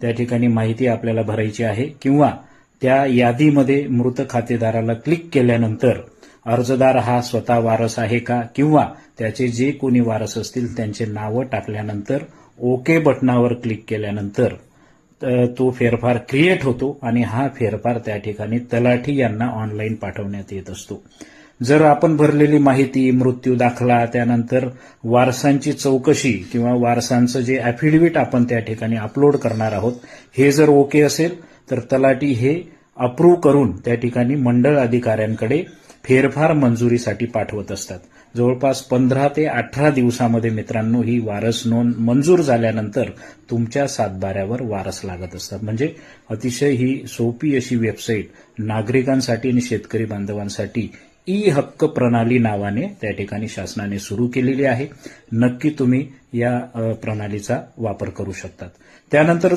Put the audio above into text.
त्या ठिकाणी माहिती आपल्याला भरायची आहे किंवा त्या यादीमध्ये मृत खातेदाराला क्लिक केल्यानंतर अर्जदार हा स्वतः वारस आहे का किंवा त्याचे जे कोणी वारस असतील त्यांचे नावं टाकल्यानंतर ओके बटनावर क्लिक केल्यानंतर तो फेरफार क्रिएट होतो आणि हा फेरफार त्या ठिकाणी तलाठी यांना ऑनलाईन पाठवण्यात येत असतो. जर आपण भरलेली माहिती, मृत्यू दाखला, त्यानंतर वारसांची चौकशी किंवा वारसांचं जे ॲफिडेव्हिट आपण त्या ठिकाणी अपलोड करणार आहोत हे जर ओके असेल तर तलाठी हे अप्रूव्ह करून त्या ठिकाणी मंडळ अधिकाऱ्यांकडे फेरफार मंजुरीसाठी पाठवत असतात. जवळपास 15 ते 18 दिवसामध्ये मित्रांनो ही वारस नोंद मंजूर झाल्यानंतर तुमच्या सातबाऱ्यावर वारस लागत असतात. म्हणजे अतिशय ही सोपी अशी वेबसाईट नागरिकांसाठी आणि शेतकरी बांधवांसाठी ई हक्क प्रणाली नावाने त्या ठिकाणी शासनाने सुरू केलेली आहे. नक्की तुम्ही या प्रणालीचा वापर करू शकतात. त्यानंतर